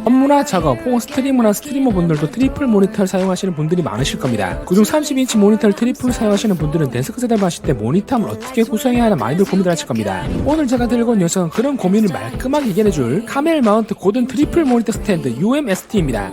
업무나 작업 혹은 스트리머나 스트리머분들도 트리플 모니터를 사용하시는 분들이 많으실 겁니다. 그중 30인치 모니터를 트리플 사용하시는 분들은 데스크 셋업을 하실 때 모니터를 어떻게 구성해야 하나 많이들 고민을 하실 겁니다. 오늘 제가 들고 온 녀석은 그런 고민을 말끔하게 해결해줄 카멜 마운트 고든 트리플 모니터 스탠드 UMST입니다.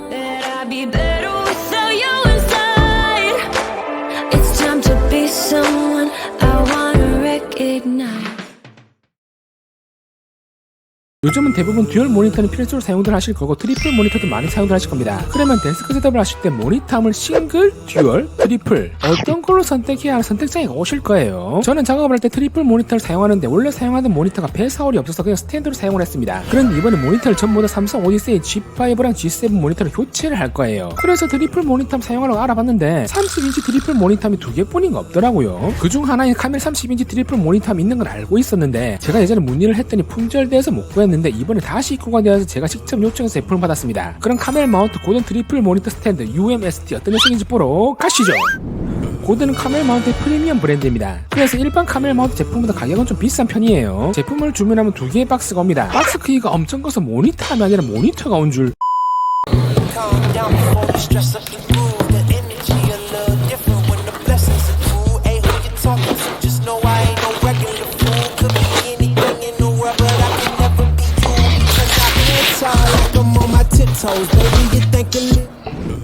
요즘은 대부분 듀얼 모니터는 필수로 사용들 하실 거고 트리플 모니터도 많이 사용들 하실 겁니다. 그러면 데스크 셋업을 하실 때 모니터함을 싱글, 듀얼, 트리플 어떤 걸로 선택해야 하는 선택장에 오실 거예요. 저는 작업을 할 때 트리플 모니터를 사용하는데 원래 사용하던 모니터가 배사홀이 없어서 그냥 스탠드로 사용을 했습니다. 그런데 이번에 모니터를 전부 다 삼성 오디세이 G5랑 G7 모니터로 교체를 할 거예요. 그래서 트리플 모니터 사용하려고 알아봤는데 30인치 트리플 모니터이 두 개뿐인 거 없더라고요. 그중 하나인 카멜 30인치 트리플 모니터이 있는 걸 알고 있었는데 제가 예전에 문의를 했더니 품절돼서 못 구했는데 이번에 다시 입고가 되어서 제가 직접 요청해서 제품을 받았습니다. 그럼 카멜 마운트 고든 트리플 모니터 스탠드 UMST 어떤 녀석인지 보러 가시죠. 고든은 카멜 마운트의 프리미엄 브랜드입니다. 그래서 일반 카멜 마운트 제품보다 가격은 좀 비싼 편이에요. 제품을 주문하면 두 개의 박스가 옵니다. 박스 크기가 엄청 커서 모니터가 아니라 모니터가 온 줄.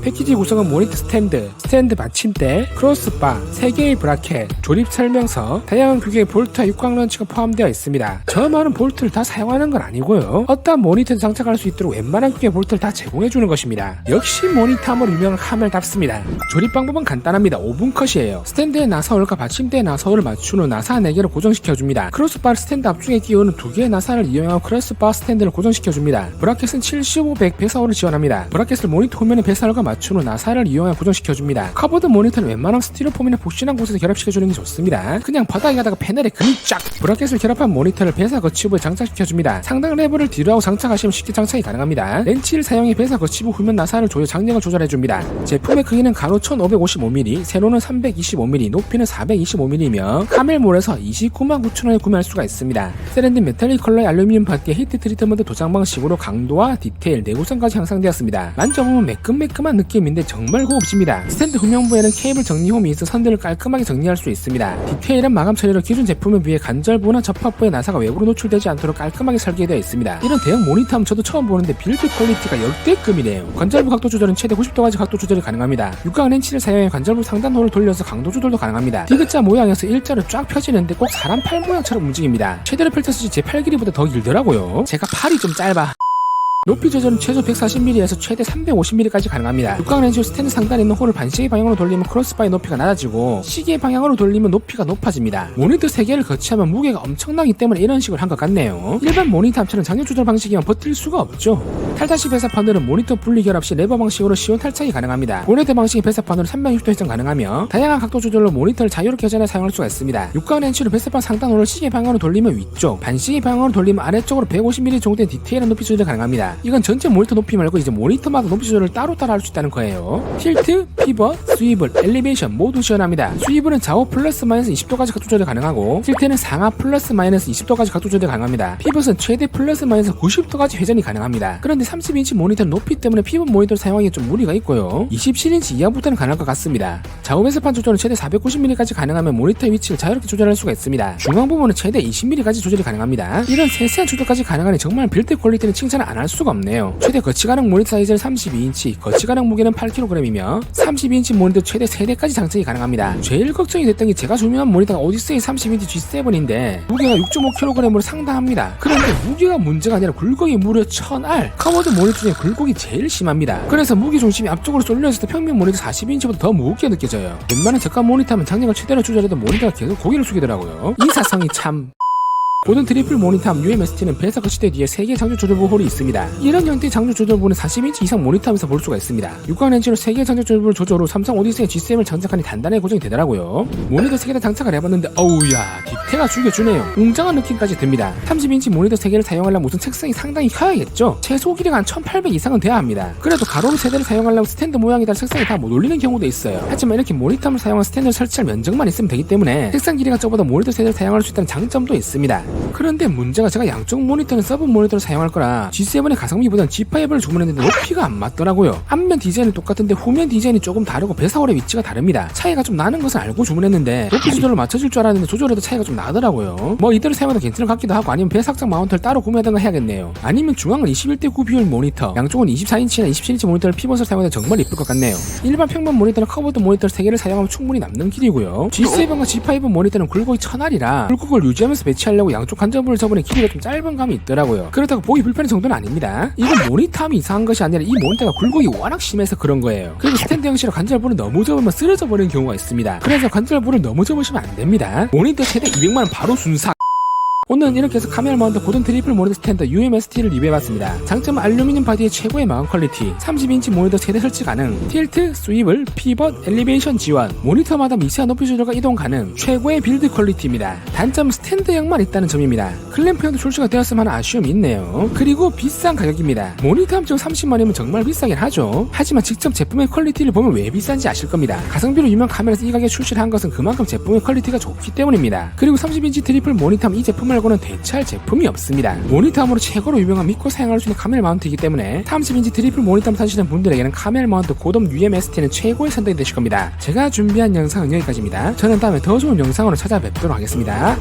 패키지 구성은 모니터 스탠드 받침대, 크로스바, 3개의 브라켓, 조립 설명서, 다양한 규격의 볼트와 육각 런치가 포함되어 있습니다. 저 많은 볼트를 다 사용하는 건 아니고요. 어떠한 모니터에 장착할 수 있도록 웬만한 규격의 볼트를 다 제공해주는 것입니다. 역시 모니터함으로 유명한 카멜답습니다. 조립 방법은 간단합니다. 5분 컷이에요. 스탠드의 나사홀과 받침대의 나사홀을 맞춘 후 나사 4개를 고정시켜줍니다. 크로스바를 스탠드 앞쪽에 끼우는 2개의 나사를 이용하고 크로스바 스탠드를 고정시켜줍니다. 브라켓은 75, 100 배사홀을 지원합니다. 브라켓을 모니터 후면의 배사홀과 맞춘 후 나사를 이용하여 고정시켜줍니다. 커버드 모니터는 웬만하면 스티로폼이나 폭신한 곳에서 결합시켜주는 게 좋습니다. 그냥 바닥에 가다가 패널에 금이 쫙! 브라켓을 결합한 모니터를 배사 거치부에 장착시켜줍니다. 상당 레버를 뒤로 하고 장착하시면 쉽게 장착이 가능합니다. 렌치를 사용해 배사 거치부 후면 나사를 조여 장력을 조절해줍니다. 제품의 크기는 가로 1555mm, 세로는 325mm, 높이는 425mm이며 카멜몰에서 299,000원에 구매할 수가 있습니다. 세련된 메탈릭 컬러의 알루미늄 바디에 히트 트리트먼트 도장 방식으로 강도와 디테일, 내구성까지 향상되었습니다. 만져보면 매끈매끈한 느낌인데 정말 고급집니다. 스탠드 후면부에는 케이블 정리홈이 있어 선들을 깔끔하게 정리할 수 있습니다. 디테일한 마감 처리로 기존 제품에 비해 간절부나 접합부의 나사가 외부로 노출되지 않도록 깔끔하게 설계되어 있습니다. 이런 대형 모니터함 저도 처음 보는데 빌드 퀄리티가 역대급이네요. 관절부 각도 조절은 최대 90도까지 각도 조절이 가능합니다. 육각 렌치를 사용해 관절부 상단호를 돌려서 강도 조절도 가능합니다. 디귿자 모양에서 일자로 쫙 펴지는데 꼭 사람 팔 모양처럼 움직입니다. 최대로 펼쳤을 때 제 팔 길이보다 더 길더라고요. 제가 팔이 좀 짧아. 높이 조절은 최소 140mm에서 최대 350mm까지 가능합니다. 육각 렌즈 스탠드 상단에 있는 홀을 반시계 방향으로 돌리면 크로스바의 높이가 낮아지고 시계 방향으로 돌리면 높이가 높아집니다. 모니터 3개를 거치하면 무게가 엄청나기 때문에 이런 식으로 한 것 같네요. 일반 모니터 합체는 장력 조절 방식이면 버틸 수가 없죠. 탈타식 배사판으로 모니터 분리 결합 시 레버 방식으로 쉬운 탈착이 가능합니다. 모니터 방식의 배사판으로 360도 회전 가능하며 다양한 각도 조절로 모니터를 자유롭게 회전해 사용할 수가 있습니다. 육각 렌즈로 배사판 상단 홀을 시계 방향으로 돌리면 위쪽, 반시계 방향으로 돌리면 아래쪽으로 150mm 정도 된 디테일한 높이 조절이 가능합니다. 이건 전체 모니터 높이 말고 이제 모니터마다 높이 조절을 따로따로 할 수 있다는 거예요. 틸트, 피벗, 스위블, 엘리베이션 모두 지원합니다. 스위블은 좌우 플러스 마이너스 20도까지 각도 조절이 가능하고 틸트는 상하 플러스 마이너스 20도까지 각도 조절이 가능합니다. 피벗은 최대 플러스 마이너스 90도까지 회전이 가능합니다. 그런데 30인치 모니터는 높이 때문에 피벗 모니터를 사용하기에 좀 무리가 있고요. 27인치 이하부터는 가능할 것 같습니다. 좌우 배사판 조절은 최대 490mm까지 가능하면 모니터의 위치를 자유롭게 조절할 수가 있습니다. 중앙 부분은 최대 20mm까지 조절이 가능합니다. 이런 세세한 조절까지 가능하니 정말 빌드 퀄리티는 칭찬을 안 할 수가 없네요. 최대 거치 가능 모니터 사이즈는 32인치, 거치 가능 무게는 8kg이며 32인치 모니터 최대 3대까지 장착이 가능합니다. 제일 걱정이 됐던 게 제가 주문한 모니터가 오디세이 30인치 G7인데 무게가 6.5kg으로 상당합니다. 그런데 무게가 문제가 아니라 굴곡이 무려 1000R. 커버드 모니터 중에 굴곡이 제일 심합니다. 그래서 무게 중심이 앞쪽으로 쏠려있을 때 평균 모니터 40인치보다 더 무겁게 느껴져요. 웬만한 저가 모니터하면 장력을 최대로 조절해도 모니터가 계속 고개를 숙이더라고요. 이 사성이 참... 고든 트리플 모니터함 UMST는 배사 거치대 뒤에 3개의 장조 조절부 홀이 있습니다. 이런 형태의 장조 조절부는 40인치 이상 모니터함에서 볼 수가 있습니다. 육각 렌즈로 3개의 장조 조절부를 조절 후 삼성 오디세이 G7을 장착하니 단단하게 고정이 되더라고요. 모니터 3개 다 장착을 해봤는데 어우야 디테가 죽여주네요. 웅장한 느낌까지 듭니다. 30인치 모니터 3개를 사용하려면 우선 책상이 상당히 커야겠죠. 최소 길이가 한 1800 이상은 돼야 합니다. 그래도 가로로 세대를 사용하려면 스탠드 모양이 다른 책상이 다 못 올리는 경우도 있어요. 하지만 이렇게 모니터함을 사용한 스탠드를 설치할 면적만 있으면 되기 때문에 책상 길이가 적어도 모니터 세대를 사용할 수 있다는 장점도 있습니다. 그런데 문제가 제가 양쪽 모니터는 서브 모니터를 사용할 거라 G7의 가성비보단 G5를 주문했는데 높이가 안 맞더라고요. 앞면 디자인은 똑같은데 후면 디자인이 조금 다르고 배사홀의 위치가 다릅니다. 차이가 좀 나는 것은 알고 주문했는데 높이 조절을 맞춰줄 줄 알았는데 조절해도 차이가 좀 나더라고요. 뭐 이대로 사용해도 괜찮을 것 같기도 하고 아니면 배삭장 마운트를 따로 구매하던가 해야겠네요. 아니면 중앙은 21:9 비율 모니터, 양쪽은 24인치나 27인치 모니터를 피벗을 사용해도 정말 이쁠 것 같네요. 일반 평면 모니터는 커버드 모니터 3개를 사용하면 충분히 남는 길이고요. G7과 G5 모니터는 굴곡이 1000R이라 굴곡을 유지하면서 배치하려고 양쪽 관절부를 접으니 길이가 좀 짧은 감이 있더라고요. 그렇다고 보기 불편한 정도는 아닙니다. 이건 모니터함이 이상한 것이 아니라 이 모니터가 굴곡이 워낙 심해서 그런 거예요. 그리고 스탠드 형식으로 관절부를 너무 접으면 쓰러져 버리는 경우가 있습니다. 그래서 관절부를 너무 접으시면 안 됩니다. 모니터 최대 200만원 바로 순삭. 오늘은 이렇게 해서 카메라 마운트 고든 트리플 모니터 스탠드 UMST를 리뷰해봤습니다. 장점은 알루미늄 바디의 최고의 마감 퀄리티, 30인치 모니터 최대 설치 가능, 틸트, 스위블, 피벗, 엘리베이션 지원, 모니터마다 미세한 높이 조절과 이동 가능, 최고의 빌드 퀄리티입니다. 단점은 스탠드형만 있다는 점입니다. 클램프형도 출시가 되었으면 하는 아쉬움이 있네요. 그리고 비싼 가격입니다. 모니터 함정 30만원이면 정말 비싸긴 하죠. 하지만 직접 제품의 퀄리티를 보면 왜 비싼지 아실 겁니다. 가성비로 유명 카메라에서 이 가격에 출시를 한 것은 그만큼 제품의 퀄리티가 좋기 때문입니다. 그리고 30인치 트리플 모니터함 이 제품 말고는 대체할 제품이 없습니다. 모니터함으로 최고로 유명한 믿고 사용할 수 있는 카메라 마운트이기 때문에 30인치 트리플 모니터함 사시는 분들에게는 카메라 마운트 고덤 UMST는 최고의 선택이 되실 겁니다. 제가 준비한 영상은 여기까지입니다. 저는 다음에 더 좋은 영상으로 찾아뵙도록 하겠습니다.